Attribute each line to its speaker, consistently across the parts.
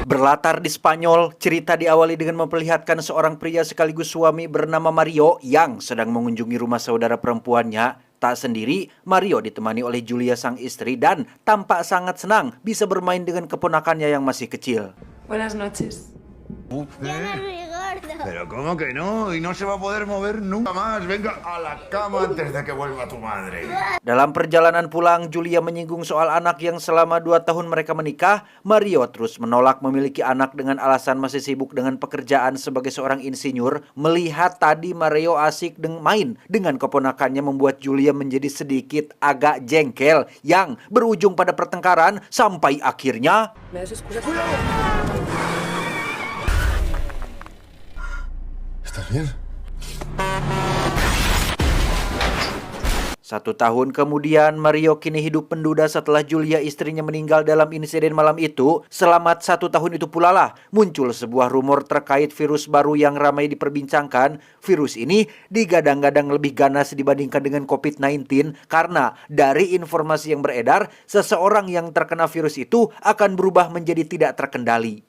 Speaker 1: Berlatar di Spanyol, cerita diawali dengan memperlihatkan seorang pria sekaligus suami bernama Mario yang sedang mengunjungi rumah saudara perempuannya. Tak sendiri, Mario ditemani oleh Julia sang istri dan tampak sangat senang bisa bermain dengan keponakannya yang masih kecil.
Speaker 2: Buenas noches.
Speaker 3: Pero ¿cómo que no? Y no se va a poder mover nunca más. Venga a la cama antes de que vuelva tu madre.
Speaker 1: Dalam perjalanan pulang, Julia menyinggung soal anak yang selama 2 tahun mereka menikah. Mario terus menolak memiliki anak dengan alasan masih sibuk dengan pekerjaan sebagai seorang insinyur. Melihat tadi Mario asik main dengan keponakannya membuat Julia menjadi sedikit agak jengkel yang berujung pada pertengkaran sampai akhirnya
Speaker 2: ¿Me das excusas?
Speaker 3: ¿Estás bien?
Speaker 1: 1 tahun kemudian, Mario kini hidup menduda setelah Julia istrinya meninggal dalam insiden malam itu. Selamat 1 tahun itu pula lah muncul sebuah rumor terkait virus baru yang ramai diperbincangkan. Virus ini digadang-gadang lebih ganas dibandingkan dengan COVID-19 karena dari informasi yang beredar, seseorang yang terkena virus itu akan berubah menjadi tidak terkendali.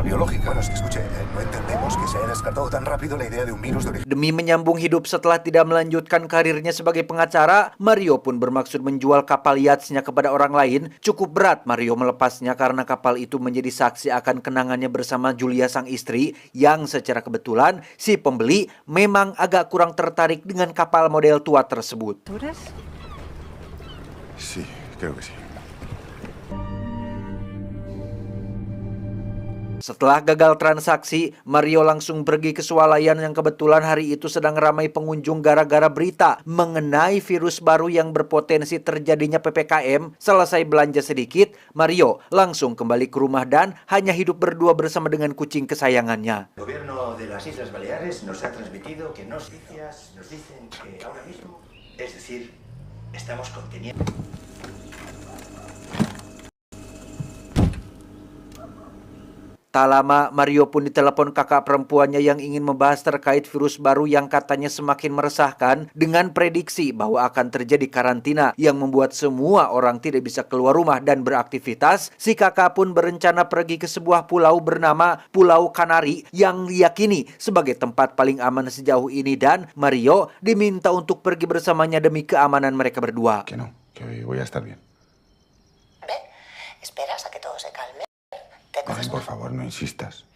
Speaker 3: Biológica, los que escuché, no entendemos que se haya descartado tan rápido la idea de un virus de origen.
Speaker 1: Demi menyambung hidup setelah tidak melanjutkan karirnya sebagai pengacara, Mario pun bermaksud menjual kapal yatsnya kepada orang lain. Cukup berat Mario melepasnya karena kapal itu menjadi saksi akan kenangannya bersama Julia sang istri yang secara kebetulan si pembeli memang agak kurang tertarik dengan kapal model tua tersebut.
Speaker 3: Sí, creo que sí.
Speaker 1: Setelah gagal transaksi, Mario langsung pergi ke swalayan yang kebetulan hari itu sedang ramai pengunjung gara-gara berita mengenai virus baru yang berpotensi terjadinya PPKM. Selesai belanja sedikit, Mario langsung kembali ke rumah dan hanya hidup berdua bersama dengan kucing kesayangannya.
Speaker 4: El gobierno de las Islas Baleares nos ha transmitido que noticias nos dicen que ahora mismo, es decir, estamos conteniendo.
Speaker 1: Tak lama, Mario pun ditelepon kakak perempuannya yang ingin membahas terkait virus baru yang katanya semakin meresahkan dengan prediksi bahwa akan terjadi karantina yang membuat semua orang tidak bisa keluar rumah dan beraktivitas. Si kakak pun berencana pergi ke sebuah pulau bernama Pulau Kanari yang diyakini sebagai tempat paling aman sejauh ini dan Mario diminta untuk pergi bersamanya demi keamanan mereka berdua.
Speaker 3: Que no, que voy a estar bien.
Speaker 5: Esperas a que todo se calme.
Speaker 3: Ven, por favor, no insistas.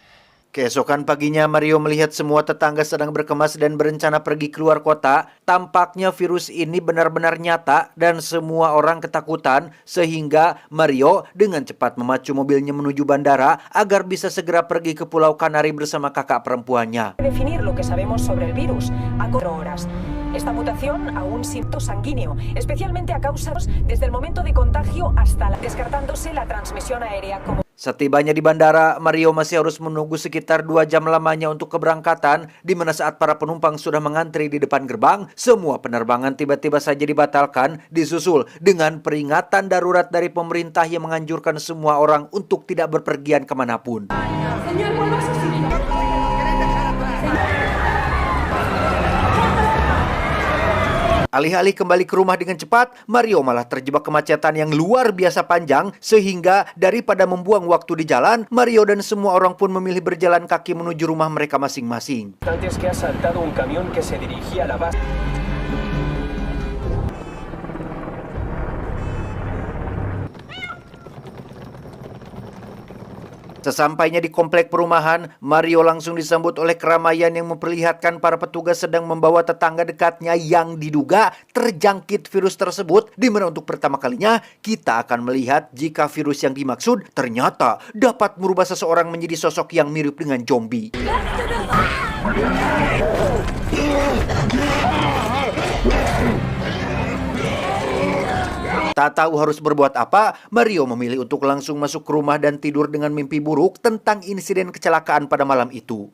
Speaker 1: Keesokan paginya, Mario melihat semua tetangga sedang berkemas dan berencana pergi keluar kota. Tampaknya virus ini benar-benar nyata dan semua orang ketakutan sehingga Mario dengan cepat memacu mobilnya menuju bandara agar bisa segera pergi ke Pulau Kanari bersama kakak perempuannya.
Speaker 6: Definir lo que sabemos sobre el virus a 4 horas. Esta mutación a un síntoma sanguíneo, especialmente a causa desde el momento de contagio hasta descartándose la transmisión aérea como.
Speaker 1: Setibanya di bandara, Mario masih harus menunggu sekitar 2 jam lamanya untuk keberangkatan, di mana saat para penumpang sudah mengantri di depan gerbang, semua penerbangan tiba-tiba saja dibatalkan, disusul dengan peringatan darurat dari pemerintah yang menganjurkan semua orang untuk tidak berpergian kemanapun. Alih-alih kembali ke rumah dengan cepat, Mario malah terjebak kemacetan yang luar biasa panjang sehingga daripada membuang waktu di jalan, Mario dan semua orang pun memilih berjalan kaki menuju rumah mereka masing-masing.
Speaker 7: Antes que ha saltado un camión que se dirigía a la base.
Speaker 1: Sesampainya di komplek perumahan, Mario langsung disambut oleh keramaian yang memperlihatkan para petugas sedang membawa tetangga dekatnya yang diduga terjangkit virus tersebut, di mana untuk pertama kalinya kita akan melihat jika virus yang dimaksud ternyata dapat merubah seseorang menjadi sosok yang mirip dengan zombie. Tak tahu harus berbuat apa, Mario memilih untuk langsung masuk ke rumah dan tidur dengan mimpi buruk tentang insiden kecelakaan pada malam itu.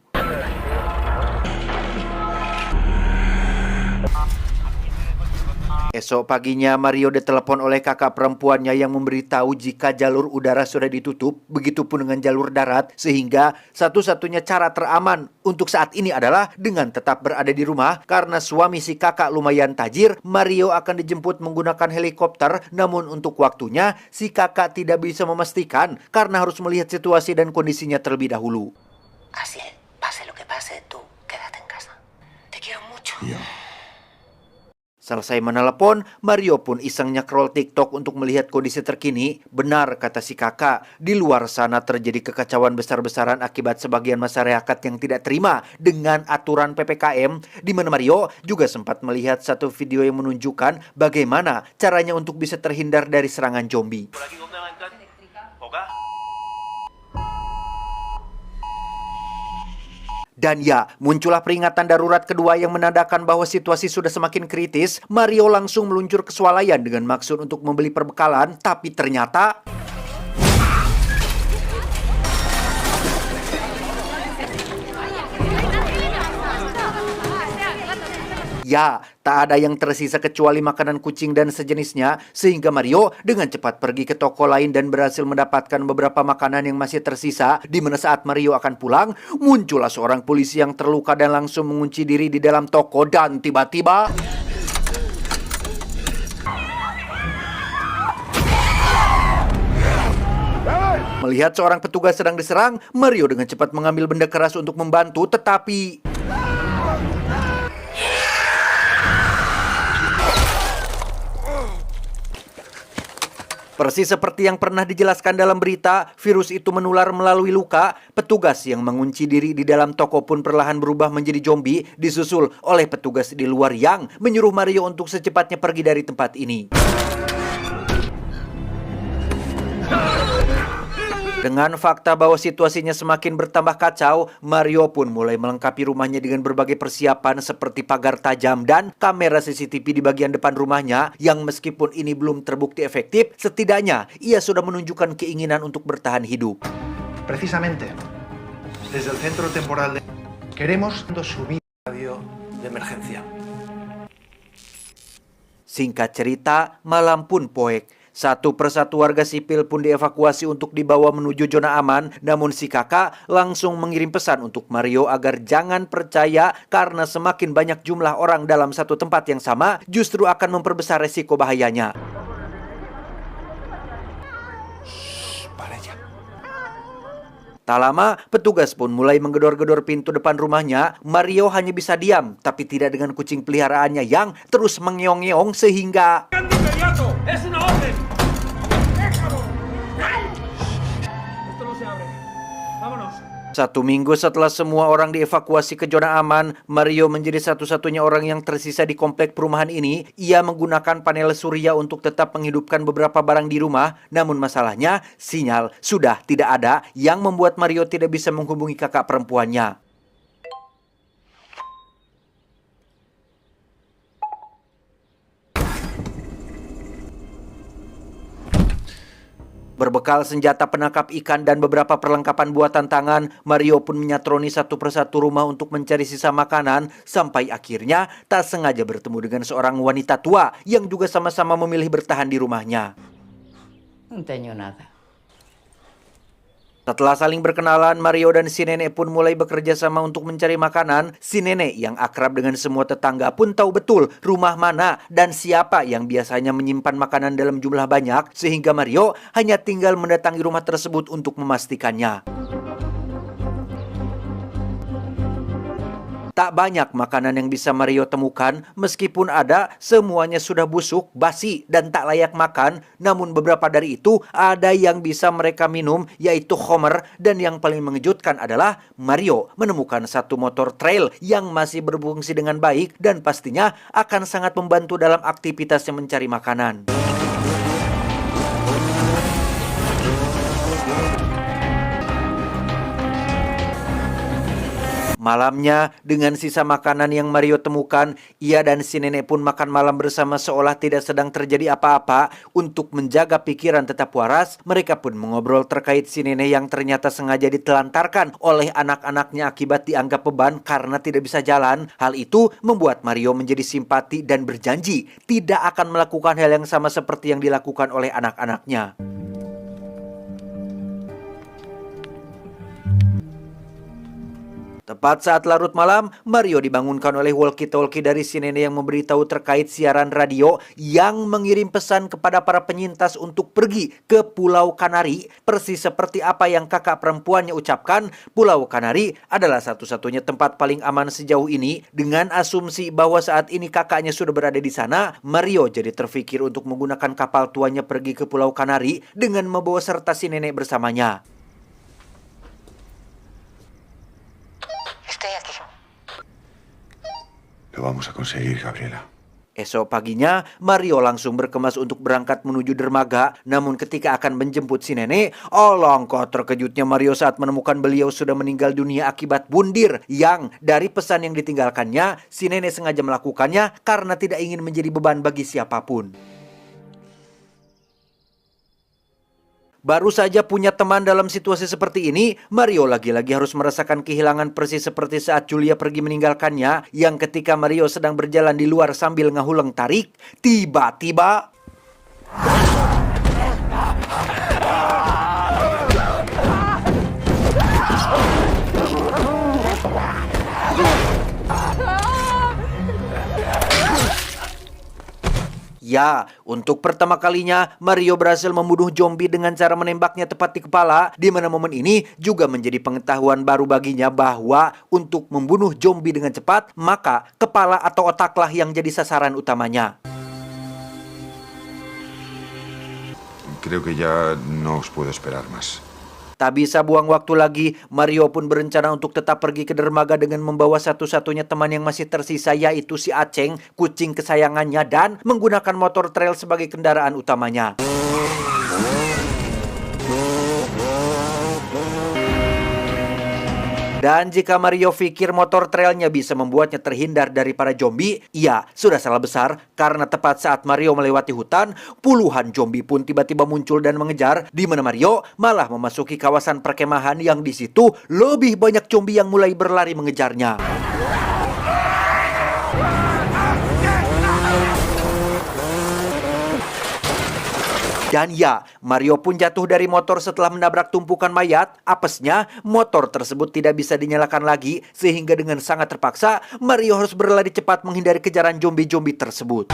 Speaker 1: Esok paginya Mario ditelepon oleh kakak perempuannya yang memberitahu jika jalur udara sudah ditutup, begitupun dengan jalur darat, sehingga satu-satunya cara teraman untuk saat ini adalah dengan tetap berada di rumah karena suami si kakak lumayan tajir. Mario akan dijemput menggunakan helikopter, namun untuk waktunya si kakak tidak bisa memastikan karena harus melihat situasi dan kondisinya terlebih dahulu.
Speaker 2: Así es, pase lo que pase, tú quédate en casa. Te quiero mucho.
Speaker 1: Selesai menelepon, Mario pun iseng nyekrol TikTok untuk melihat kondisi terkini. Benar kata si kakak, di luar sana terjadi kekacauan besar-besaran akibat sebagian masyarakat yang tidak terima dengan aturan PPKM, di mana Mario juga sempat melihat satu video yang menunjukkan bagaimana caranya untuk bisa terhindar dari serangan zombie. Dan ya, muncullah peringatan darurat kedua yang menandakan bahwa situasi sudah semakin kritis. Mario langsung meluncur ke swalayan dengan maksud untuk membeli perbekalan, tapi ternyata ya, tak ada yang tersisa kecuali makanan kucing dan sejenisnya, sehingga Mario dengan cepat pergi ke toko lain dan berhasil mendapatkan beberapa makanan yang masih tersisa, di mana saat Mario akan pulang, muncullah seorang polisi yang terluka dan langsung mengunci diri di dalam toko dan tiba-tiba melihat seorang petugas sedang diserang, Mario dengan cepat mengambil benda keras untuk membantu, tetapi persis seperti yang pernah dijelaskan dalam berita, virus itu menular melalui luka. Petugas yang mengunci diri di dalam toko pun perlahan berubah menjadi zombie, disusul oleh petugas di luar yang menyuruh Mario untuk secepatnya pergi dari tempat ini. Dengan fakta bahwa situasinya semakin bertambah kacau, Mario pun mulai melengkapi rumahnya dengan berbagai persiapan seperti pagar tajam dan kamera CCTV di bagian depan rumahnya yang meskipun ini belum terbukti efektif, setidaknya ia sudah menunjukkan keinginan untuk bertahan hidup.
Speaker 4: Precisamente, desde el centro temporal de... queremos subir radio de emergencia.
Speaker 1: Singkat cerita, malam pun poek. Satu persatu warga sipil pun dievakuasi untuk dibawa menuju zona aman, namun si kakak langsung mengirim pesan untuk Mario agar jangan percaya karena semakin banyak jumlah orang dalam satu tempat yang sama justru akan memperbesar resiko bahayanya. Tak lama, petugas pun mulai menggedor-gedor pintu depan rumahnya. Mario hanya bisa diam, tapi tidak dengan kucing peliharaannya yang terus mengeong-ngeong sehingga satu minggu setelah semua orang dievakuasi ke zona aman, Mario menjadi satu-satunya orang yang tersisa di komplek perumahan ini. Ia menggunakan panel surya untuk tetap menghidupkan beberapa barang di rumah. Namun masalahnya, sinyal sudah tidak ada yang membuat Mario tidak bisa menghubungi kakak perempuannya. Berbekal senjata penangkap ikan dan beberapa perlengkapan buatan tangan, Mario pun menyatroni satu persatu rumah untuk mencari sisa makanan, sampai akhirnya tak sengaja bertemu dengan seorang wanita tua yang juga sama-sama memilih bertahan di rumahnya.
Speaker 2: No tengo nada.
Speaker 1: Setelah saling berkenalan, Mario dan si nenek pun mulai bekerja sama untuk mencari makanan. Si nenek yang akrab dengan semua tetangga pun tahu betul rumah mana dan siapa yang biasanya menyimpan makanan dalam jumlah banyak, sehingga Mario hanya tinggal mendatangi rumah tersebut untuk memastikannya. Tak banyak makanan yang bisa Mario temukan, meskipun ada, semuanya sudah busuk, basi, dan tak layak makan. Namun beberapa dari itu ada yang bisa mereka minum, yaitu Homer. Dan yang paling mengejutkan adalah Mario menemukan satu motor trail yang masih berfungsi dengan baik dan pastinya akan sangat membantu dalam aktivitasnya mencari makanan. Malamnya, dengan sisa makanan yang Mario temukan, ia dan si nenek pun makan malam bersama seolah tidak sedang terjadi apa-apa. Untuk menjaga pikiran tetap waras, mereka pun mengobrol terkait si nenek yang ternyata sengaja ditelantarkan oleh anak-anaknya akibat dianggap beban karena tidak bisa jalan. Hal itu membuat Mario menjadi simpati dan berjanji tidak akan melakukan hal yang sama seperti yang dilakukan oleh anak-anaknya. Tepat saat larut malam, Mario dibangunkan oleh walkie-talkie dari si nenek yang memberitahu terkait siaran radio yang mengirim pesan kepada para penyintas untuk pergi ke Pulau Kanari. Persis seperti apa yang kakak perempuannya ucapkan, Pulau Kanari adalah satu-satunya tempat paling aman sejauh ini. Dengan asumsi bahwa saat ini kakaknya sudah berada di sana, Mario jadi terfikir untuk menggunakan kapal tuanya pergi ke Pulau Kanari dengan membawa serta si nenek bersamanya.
Speaker 2: Estoy aquí.
Speaker 3: Lo vamos a conseguir, Gabriela.
Speaker 1: Esok paginya, Mario langsung berkemas untuk berangkat menuju dermaga. Namun ketika akan menjemput si nenek, alangkah terkejutnya Mario saat menemukan beliau sudah meninggal dunia akibat bundir. Yang dari pesan yang ditinggalkannya, si nenek sengaja melakukannya karena tidak ingin menjadi beban bagi siapapun. Baru saja punya teman dalam situasi seperti ini, Mario lagi-lagi harus merasakan kehilangan persis seperti saat Julia pergi meninggalkannya, yang ketika Mario sedang berjalan di luar sambil ngehuleng tarik, tiba-tiba ya, untuk pertama kalinya Mario berhasil membunuh zombie dengan cara menembaknya tepat di kepala, di mana momen ini juga menjadi pengetahuan baru baginya bahwa untuk membunuh zombie dengan cepat, maka kepala atau otaklah yang jadi sasaran utamanya.
Speaker 3: Creo que ya no os puedo esperar más.
Speaker 1: Tak bisa buang waktu lagi, Mario pun berencana untuk tetap pergi ke dermaga dengan membawa satu-satunya teman yang masih tersisa, yaitu si Aceng, kucing kesayangannya, dan menggunakan motor trail sebagai kendaraan utamanya. Dan jika Mario pikir motor trailnya bisa membuatnya terhindar dari para zombie, ia sudah salah besar karena tepat saat Mario melewati hutan, puluhan zombie pun tiba-tiba muncul dan mengejar, di mana Mario malah memasuki kawasan perkemahan yang di situ lebih banyak zombie yang mulai berlari mengejarnya. Dan ya, Mario pun jatuh dari motor setelah menabrak tumpukan mayat. Apesnya, motor tersebut tidak bisa dinyalakan lagi, sehingga dengan sangat terpaksa, Mario harus berlari cepat menghindari kejaran zombie-zombie tersebut.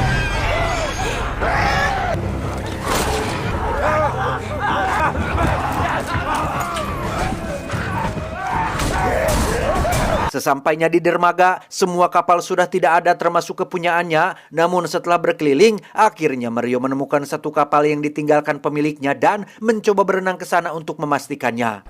Speaker 1: Sesampainya di dermaga, semua kapal sudah tidak ada termasuk kepunyaannya. Namun setelah berkeliling, akhirnya Mario menemukan satu kapal yang ditinggalkan pemiliknya dan mencoba berenang ke sana untuk memastikannya.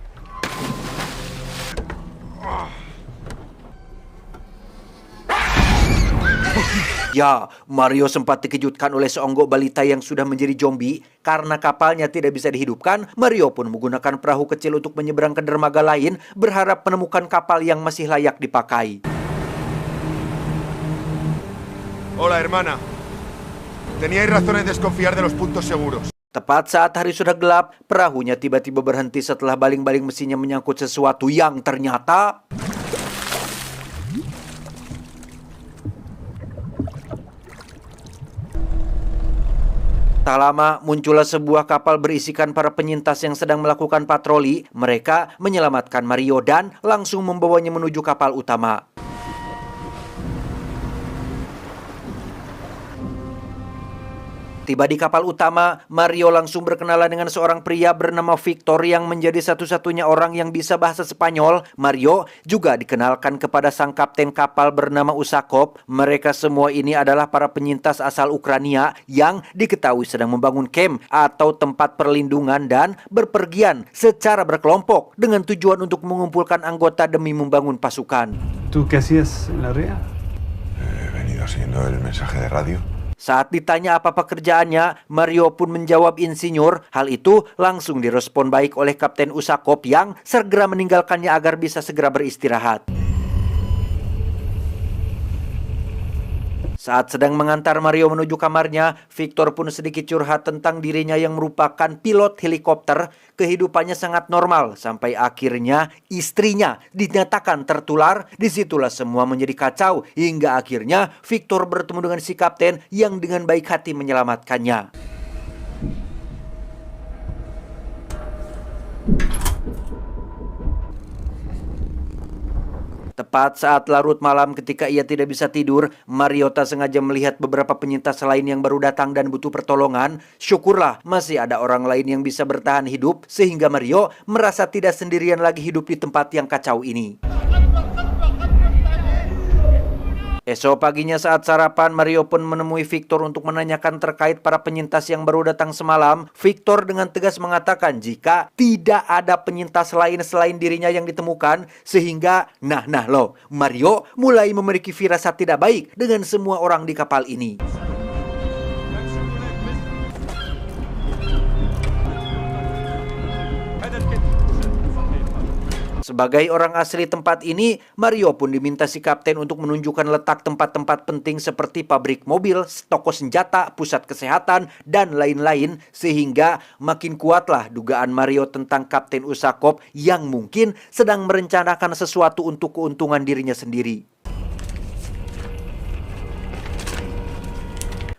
Speaker 1: Ya, Mario sempat dikejutkan oleh seonggok balita yang sudah menjadi zombie. Karena kapalnya tidak bisa dihidupkan, Mario pun menggunakan perahu kecil untuk menyeberang ke dermaga lain, berharap menemukan kapal yang masih layak dipakai.
Speaker 3: Hola, hermana. Teníais razones de desconfiar de los puntos seguros.
Speaker 1: Tepat saat hari sudah gelap, perahunya tiba-tiba berhenti setelah baling-baling mesinnya menyangkut sesuatu yang ternyata... Tak lama, muncullah sebuah kapal berisikan para penyintas yang sedang melakukan patroli. Mereka menyelamatkan Mario dan langsung membawanya menuju kapal utama. Tiba di kapal utama, Mario langsung berkenalan dengan seorang pria bernama Victor yang menjadi satu-satunya orang yang bisa bahasa Spanyol. Mario juga dikenalkan kepada sang kapten kapal bernama Usakov. Mereka semua ini adalah para penyintas asal Ukraina yang diketahui sedang membangun camp atau tempat perlindungan dan berpergian secara berkelompok dengan tujuan untuk mengumpulkan anggota demi membangun pasukan.
Speaker 5: ¿Tú qué hacías en la ría?
Speaker 3: He venido siguiendo el mensaje de radio.
Speaker 1: Saat ditanya apa pekerjaannya, Mario pun menjawab insinyur. Hal itu langsung direspon baik oleh Kapten Usakov yang segera meninggalkannya agar bisa segera beristirahat. Saat sedang mengantar Mario menuju kamarnya, Victor pun sedikit curhat tentang dirinya yang merupakan pilot helikopter. Kehidupannya sangat normal sampai akhirnya istrinya dinyatakan tertular. Disitulah semua menjadi kacau hingga akhirnya Victor bertemu dengan si kapten yang dengan baik hati menyelamatkannya. Tepat saat larut malam ketika ia tidak bisa tidur, Mario tak sengaja melihat beberapa penyintas lain yang baru datang dan butuh pertolongan. Syukurlah masih ada orang lain yang bisa bertahan hidup sehingga Mario merasa tidak sendirian lagi hidup di tempat yang kacau ini. Esok paginya saat sarapan, Mario pun menemui Victor untuk menanyakan terkait para penyintas yang baru datang semalam. Victor dengan tegas mengatakan jika tidak ada penyintas lain selain dirinya yang ditemukan, sehingga Mario mulai memiliki firasat tidak baik dengan semua orang di kapal ini. Sebagai orang asli tempat ini, Mario pun diminta si kapten untuk menunjukkan letak tempat-tempat penting seperti pabrik mobil, toko senjata, pusat kesehatan, dan lain-lain, sehingga makin kuatlah dugaan Mario tentang Kapten Usakov yang mungkin sedang merencanakan sesuatu untuk keuntungan dirinya sendiri.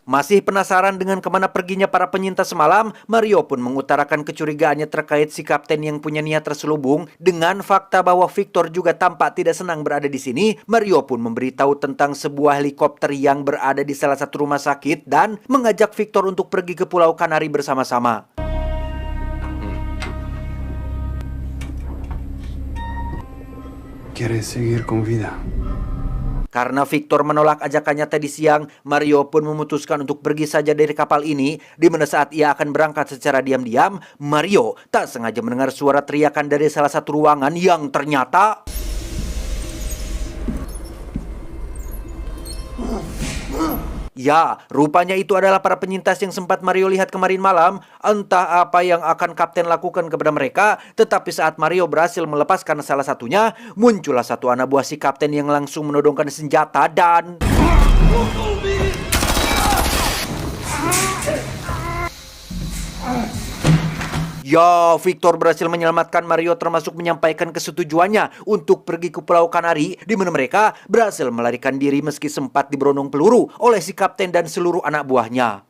Speaker 1: Masih penasaran dengan kemana perginya para penyintas semalam, Mario pun mengutarakan kecurigaannya terkait si kapten yang punya niat terselubung. Dengan fakta bahwa Victor juga tampak tidak senang berada di sini, Mario pun memberitahu tentang sebuah helikopter yang berada di salah satu rumah sakit dan mengajak Victor untuk pergi ke Pulau Kanari bersama-sama.
Speaker 5: ¿Quieres seguir con vida?
Speaker 1: Karena Victor menolak ajakannya tadi siang, Mario pun memutuskan untuk pergi saja dari kapal ini. Di mana saat ia akan berangkat secara diam-diam, Mario tak sengaja mendengar suara teriakan dari salah satu ruangan yang ternyata... Ya, rupanya itu adalah para penyintas yang sempat Mario lihat kemarin malam. Entah apa yang akan kapten lakukan kepada mereka, tetapi saat Mario berhasil melepaskan salah satunya, muncullah satu anak buah si kapten yang langsung menodongkan senjata dan... Ya, Victor berhasil menyelamatkan Mario termasuk menyampaikan kesetujuannya untuk pergi ke Pulau Kanari, di mana mereka berhasil melarikan diri meski sempat diberondong peluru oleh si kapten dan seluruh anak buahnya.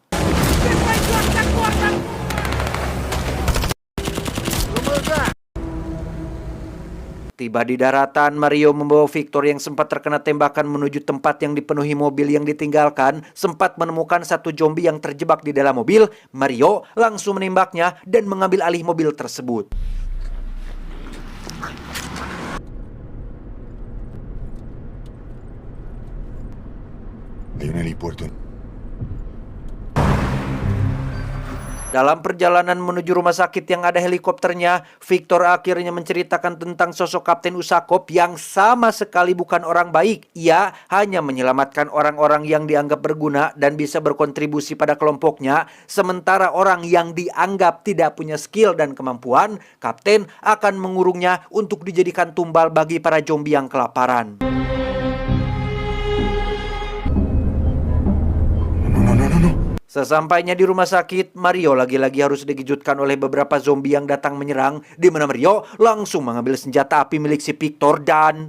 Speaker 1: Tiba di daratan, Mario membawa Victor yang sempat terkena tembakan menuju tempat yang dipenuhi mobil yang ditinggalkan. Sempat menemukan satu zombie yang terjebak di dalam mobil. Mario langsung menembaknya dan mengambil alih mobil tersebut.
Speaker 3: De un helipuerto.
Speaker 1: Dalam perjalanan menuju rumah sakit yang ada helikopternya, Victor akhirnya menceritakan tentang sosok Kapten Usakov yang sama sekali bukan orang baik. Ia hanya menyelamatkan orang-orang yang dianggap berguna dan bisa berkontribusi pada kelompoknya. Sementara orang yang dianggap tidak punya skill dan kemampuan, Kapten akan mengurungnya untuk dijadikan tumbal bagi para zombie yang kelaparan. Sesampainya di rumah sakit, Mario lagi-lagi harus dikejutkan oleh beberapa zombie yang datang menyerang, di mana Mario langsung mengambil senjata api milik si Victor dan...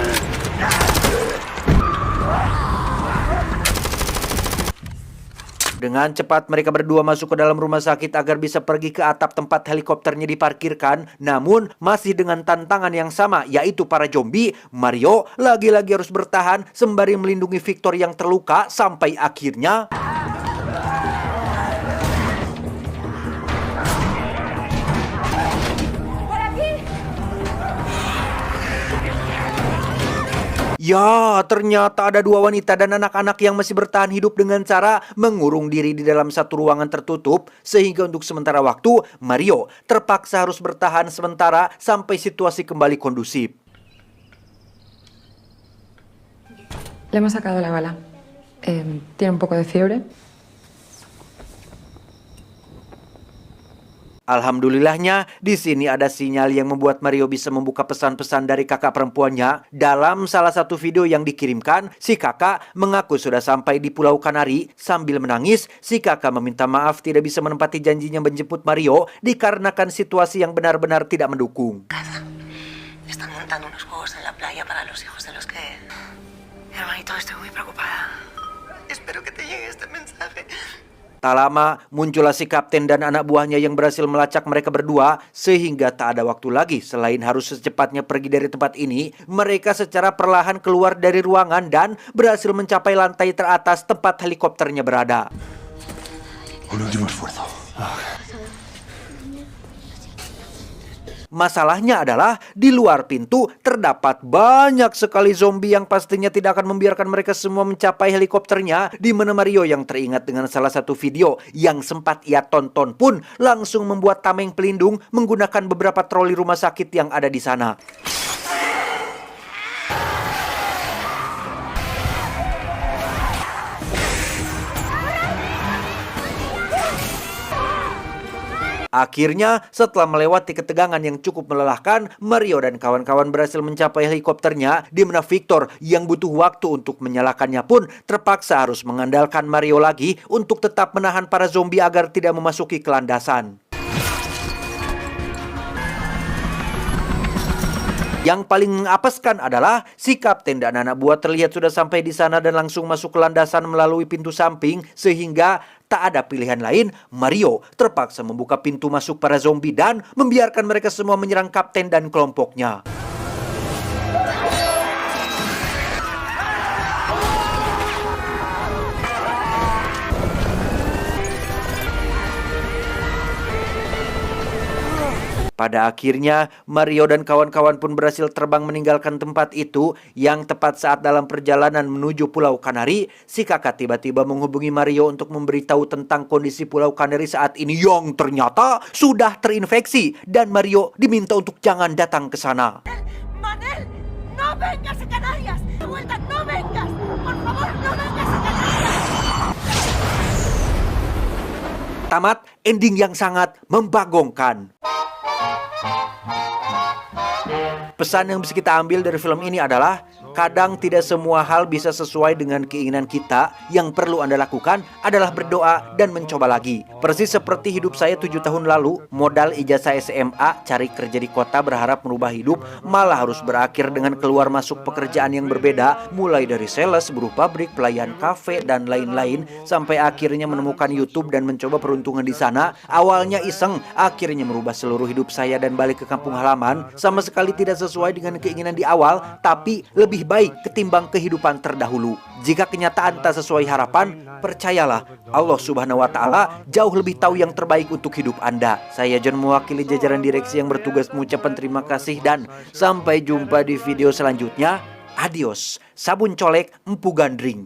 Speaker 1: Dengan cepat mereka berdua masuk ke dalam rumah sakit agar bisa pergi ke atap tempat helikopternya diparkirkan. Namun masih dengan tantangan yang sama, yaitu para zombie. Mario lagi-lagi harus bertahan sembari melindungi Victor yang terluka sampai akhirnya... Ya, ternyata ada dua wanita dan anak-anak yang masih bertahan hidup dengan cara mengurung diri di dalam satu ruangan tertutup. Sehingga untuk sementara waktu, Mario terpaksa harus bertahan sementara sampai situasi kembali kondusif.
Speaker 8: Le hemos sacado la bala. Tiene un poco de fiebre.
Speaker 1: Alhamdulillahnya, di sini ada sinyal yang membuat Mario bisa membuka pesan-pesan dari kakak perempuannya. Dalam salah satu video yang dikirimkan, si kakak mengaku sudah sampai di Pulau Kanari. Sambil menangis, si kakak meminta maaf tidak bisa menepati janjinya menjemput Mario dikarenakan situasi yang benar-benar tidak mendukung.
Speaker 2: Están montando unos juegos en la playa para los hijos de los que... Hermanito, estoy muy preocupada. Espero que te llegue este mensaje.
Speaker 1: Tak lama, muncullah si kapten dan anak buahnya yang berhasil melacak mereka berdua, sehingga tak ada waktu lagi. Selain harus secepatnya pergi dari tempat ini, mereka secara perlahan keluar dari ruangan dan berhasil mencapai lantai teratas tempat helikopternya berada.
Speaker 3: Un último esfuerzo.
Speaker 1: Masalahnya adalah di luar pintu terdapat banyak sekali zombie yang pastinya tidak akan membiarkan mereka semua mencapai helikopternya, di mana Mario yang teringat dengan salah satu video yang sempat ia tonton pun langsung membuat tameng pelindung menggunakan beberapa troli rumah sakit yang ada di sana. Akhirnya, setelah melewati ketegangan yang cukup melelahkan, Mario dan kawan-kawan berhasil mencapai helikopternya, di mana Victor yang butuh waktu untuk menyalakannya pun terpaksa harus mengandalkan Mario lagi untuk tetap menahan para zombie agar tidak memasuki ke landasan. Yang paling mengapeskan adalah si kapten dan anak buah terlihat sudah sampai di sana dan langsung masuk ke landasan melalui pintu samping, sehingga tak ada pilihan lain, Mario terpaksa membuka pintu masuk para zombie dan membiarkan mereka semua menyerang kapten dan kelompoknya. Pada akhirnya, Mario dan kawan-kawan pun berhasil terbang meninggalkan tempat itu, yang tepat saat dalam perjalanan menuju Pulau Kanari, si kakak tiba-tiba menghubungi Mario untuk memberitahu tentang kondisi Pulau Kanari saat ini yang ternyata sudah terinfeksi, dan Mario diminta untuk jangan datang ke sana.
Speaker 2: Manel, no vengas a Canarias. De vuelta, no vengas. Por favor, no vengas a Canarias.
Speaker 1: Tamat ending yang sangat membagongkan. Pesan yang bisa kita ambil dari film ini adalah, kadang tidak semua hal bisa sesuai dengan keinginan kita. Yang perlu Anda lakukan adalah berdoa dan mencoba lagi. Persis seperti hidup saya 7 tahun lalu, modal ijazah SMA, cari kerja di kota berharap merubah hidup, malah harus berakhir dengan keluar masuk pekerjaan yang berbeda, mulai dari sales, buruh pabrik, pelayan kafe, dan lain-lain, sampai akhirnya menemukan YouTube dan mencoba peruntungan di sana. Awalnya iseng, akhirnya merubah seluruh hidup saya dan balik ke kampung halaman. Sama sekali tidak sesuai dengan keinginan di awal, tapi lebih baik ketimbang kehidupan terdahulu. Jika kenyataan tak sesuai harapan, percayalah, Allah Subhanahu wa Ta'ala jauh lebih tahu yang terbaik untuk hidup Anda. Saya John, mewakili jajaran direksi yang bertugas, mengucapkan terima kasih dan sampai jumpa di video selanjutnya. Adios. Sabun colek, empu gandring.